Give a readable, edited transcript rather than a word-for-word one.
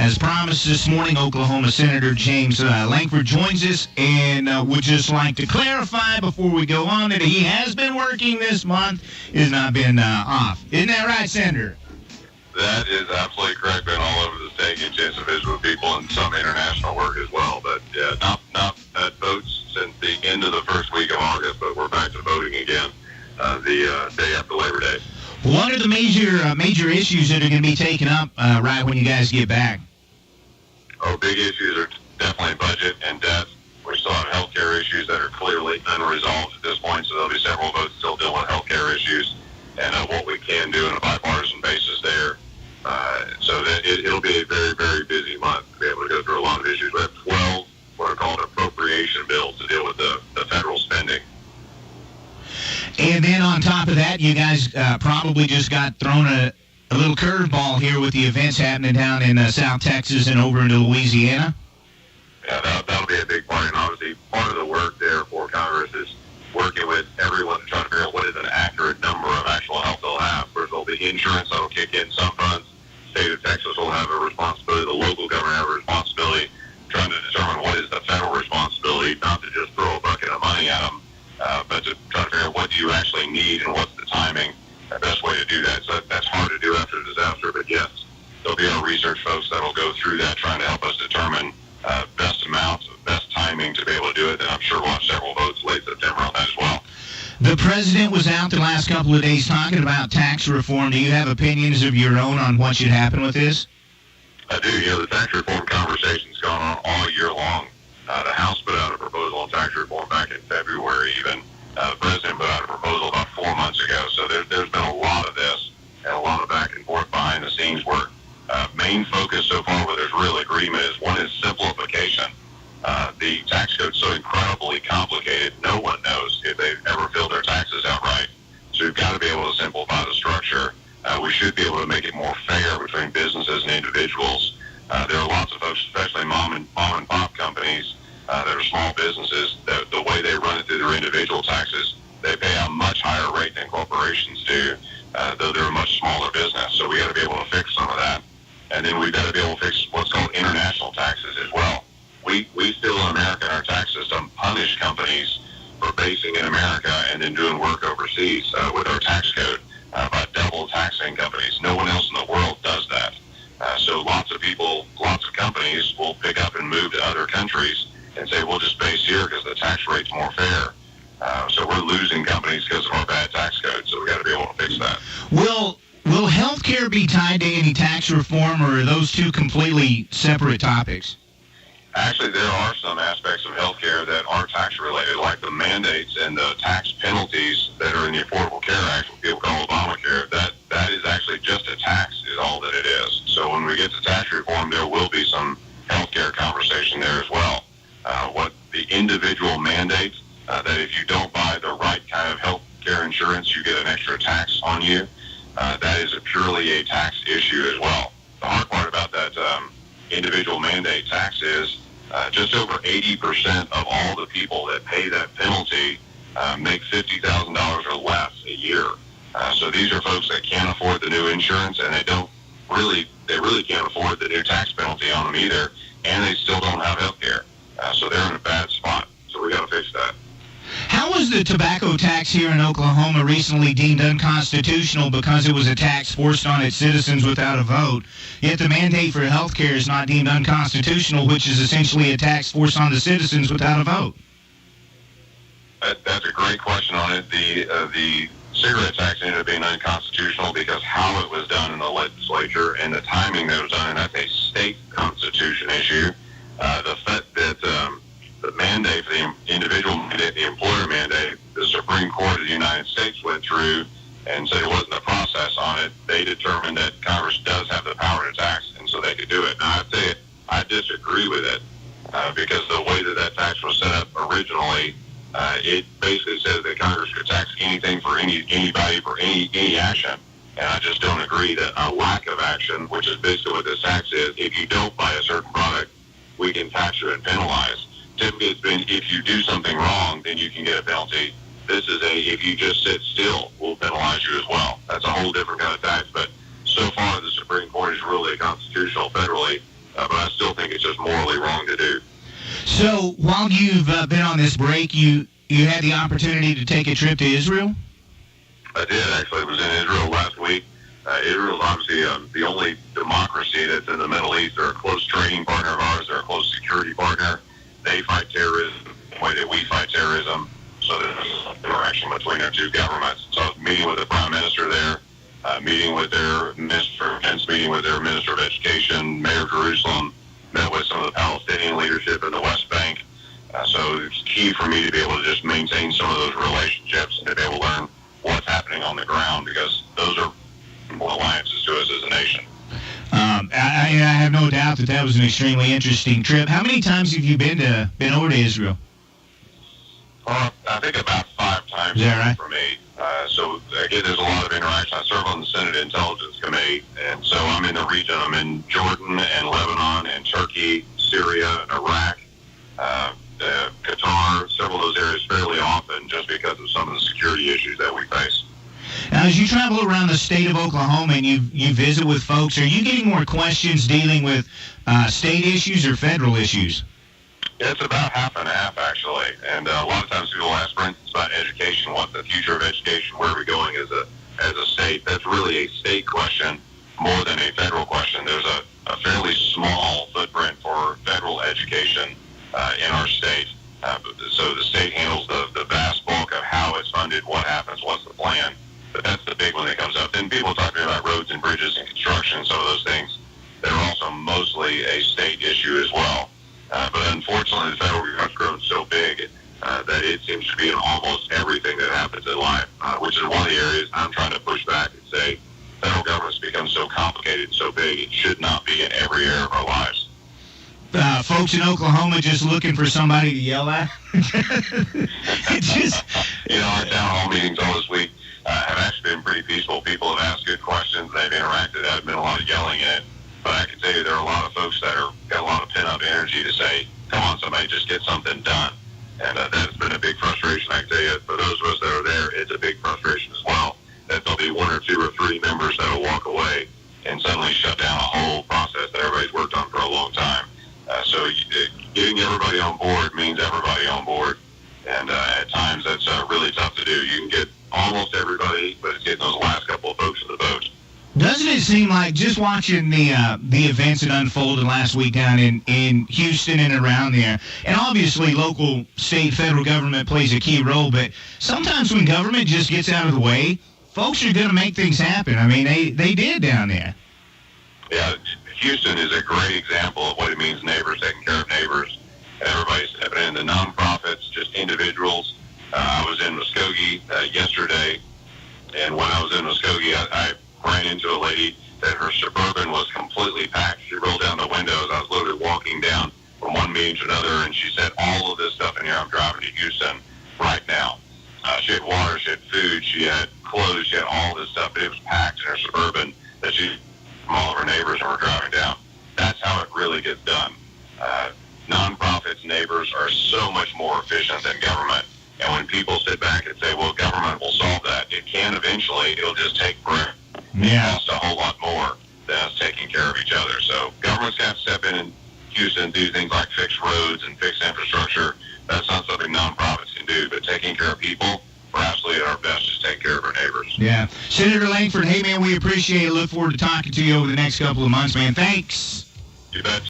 As promised this morning, Oklahoma Senator James Lankford joins us and would just like to clarify before we go on that he has been working this month, has not been off. Isn't that right, Senator? That is absolutely correct. Been all over the state, getting a chance to visit with people and some international work as well. But yeah, not had votes since the end of the first week of August, but we're back to voting again the day after Labor Day. What are the major issues that are going to be taken up right when you guys get back? Oh, big issues are definitely budget and debt. We still have healthcare issues that are clearly unresolved at this point, so there'll be several votes still dealing with healthcare issues and what we can do on a bipartisan basis there. So that it'll be a very, very busy month to be able to go through a lot of issues. We have 12 what are called appropriation bills to deal with the federal spending. And then on top of that, you guys probably just got thrown a little curveball here with the events happening down in South Texas and over into Louisiana. Yeah, that'll be a big part. And obviously, part of the work there for Congress is working with everyone to try to figure out what is an accurate number of actual health they'll have. First, there'll be insurance that'll kick in some funds. The state of Texas will have a responsibility. The local government have a responsibility. Trying to determine what is the federal responsibility, not to just throw a bucket of money at them, but to try to figure out what do you actually need and what's the timing, the best way to do that. So that's hard to do after a disaster, but yes, there'll be our research folks that'll go through that, trying to help us determine best amounts, best timing to be able to do it. And I'm sure we'll have several votes late September on that as well. The president was out the last couple of days talking about tax reform. Do you have opinions of your own on what should happen with this? I do. The tax reform conversation's gone on all year long. The House put out a proposal on tax reform back in February even. The president put out a proposal about 4 months ago. So there's been a lot of this and a lot of back and forth behind the scenes work. Main focus so far where there's real agreement is one is simplification. The tax code's so incredibly complicated, no one knows if they've ever filled their taxes out right. So we've got to be able to simplify the structure. We should be able to make it more fair between businesses and individuals. There are lots of folks, especially mom and pop companies that are small businesses, that the way they run it through their individual taxes, they pay a much higher rate than corporations do, though they're a much smaller business. So we got to be able to fix some of that. And then we've got to be able to fix what's called international taxes as well. We still in America in our tax system punish companies for basing in America and then doing work overseas with our tax code by double taxing companies. No one else in the world does that. So lots of people, lots of companies will pick up and move to other countries and say, we'll just base here because the tax rate's more fair. So we're losing companies because of our bad tax code, so we got to be able to fix that. Will health care be tied to any tax reform, or are those two completely separate topics? Actually, there are some aspects of health care that are tax-related, like the mandates and the tax penalties that are in the Affordable Care Act, what people call Obamacare. That is actually just a tax is all that it is. So when we get to tax reform, there will be some health care conversation there as well. What the individual mandates, that if you don't buy the right kind of health care insurance, you get an extra tax on you. That is purely a tax issue as well. The hard part about that individual mandate tax is just over 80% of all the people that pay that penalty make $50,000 or less a year. So these are folks that can't afford the new insurance, and they really can't afford the new tax penalty on them either, and they still don't have health care. So they're in a bad spot. So we got to fix that. How was the tobacco tax here in Oklahoma recently deemed unconstitutional because it was a tax forced on its citizens without a vote? Yet the mandate for health care is not deemed unconstitutional, which is essentially a tax forced on the citizens without a vote. That's a great question on it. The cigarette tax ended up being unconstitutional because how it was done in the legislature and the timing that it was done, and that's a state constitution issue. The fact that the mandate for the individual mandate, the employer mandate, the Supreme Court of the United States went through and said it wasn't a process on it. They determined that Congress does have the power to tax, and so they could do it. Now, I'd say I disagree with it because the way that tax was set up originally, it basically says that Congress could tax anything for anybody for any action. And I just don't agree that a lack of action, which is basically what this tax is, if you don't buy a certain product, we can tax you and penalize. Typically it's been if you do something wrong, then you can get a penalty. This is if you just sit still, we'll penalize you as well. That's a whole different kind of tax. But so far the Supreme Court has ruled it constitutional federally but I still think it's just morally wrong to do. So while you've been on this break, you had the opportunity to take a trip to Israel? I did, actually. I was in Israel last week. Israel is obviously the only democracy that's in the Middle East. They're a close trading partner of ours. They're a close security partner. They fight terrorism the way that we fight terrorism. So there's interaction between our two governments. So I was meeting with the Prime Minister there, meeting with their Minister of Defense, meeting with their Minister of Education, Mayor of Jerusalem, met with some of the Palestinian leadership in the West Bank. So it's key for me to be able to just maintain some of those relationships and to be able to learn what's happening on the ground, because those are alliances to us as a nation. I have no doubt that was an extremely interesting trip. How many times have you been over to Israel? I think about 5 times. Is that right? For me. So again, there's a lot of interaction. I serve on the Senate Intelligence Committee, and so I'm in the region. I'm in Jordan and Lebanon and Turkey, Syria, and Iraq, Qatar, several of those areas fairly often, just because of some of the security issues that we face. Now, as you travel around the state of Oklahoma and you visit with folks, are you getting more questions dealing with state issues or federal issues? It's about half and half, actually. And a lot of times people ask, for instance, about education. What's the future of education? Where are we going as a state? That's really a state question more than a federal question. There's a fairly small footprint for federal education in our state. So the state handles the vast bulk of how it's funded, what happens, what's the plan. But that's the big one that comes up. Then people talk about roads and bridges and construction, some of those things that are also mostly a state issue as well. But unfortunately, the federal government's grown so big that it seems to be in almost everything that happens in life, which is one of the areas I'm trying to push back and say federal government's become so complicated, so big, it should not be in every area of our lives. Folks in Oklahoma just looking for somebody to yell at? It's just... Our town hall meetings all this week have actually been pretty peaceful. People have asked good questions. They've interacted. There hasn't been a lot of yelling in it. But I can tell you there are a lot of folks that got a lot of pent-up energy to say, come on, somebody, just get something done. And that's been a big frustration. I can tell you, for those of us that are there, it's a big frustration as well, that there'll be 1 or 2 or 3 members that will walk away and suddenly shut down a whole process that everybody's worked on for a long time. So getting everybody on board means everybody on board. And at times that's really tough to do. You can get almost everybody, but it's getting those last couple of folks in the boat. Doesn't it seem like, just watching the events that unfolded last week down in Houston and around there, and obviously local, state, federal government plays a key role, but sometimes when government just gets out of the way, folks are going to make things happen. I mean, they did down there. Yeah, Houston is a great example of what it means, neighbors taking care of neighbors. Everybody's stepping in, the nonprofits, just individuals. I was in Muskogee yesterday, and when I was in Muskogee, I ran into a lady that her Suburban was completely packed. She rolled down the windows. I was literally walking down from one meeting to another, and she said, all of this stuff in here, I'm driving to Houston right now. She had water, she had food, she had clothes, she had all this stuff. It was packed in her Suburban that she from all of her neighbors and were driving down. That's how it really gets done. Nonprofits, neighbors are so much more efficient than government. And when people sit back and say, well, government will solve that, it can eventually. It'll just take forever. Yeah. It costs a whole lot more than us taking care of each other. So government's got to step in Houston and do things like fix roads and fix infrastructure. That's not something nonprofits can do. But taking care of people, we're absolutely at our best just take care of our neighbors. Yeah. Senator Lankford, hey, man, we appreciate it. Look forward to talking to you over the next couple of months, man. Thanks. You bet.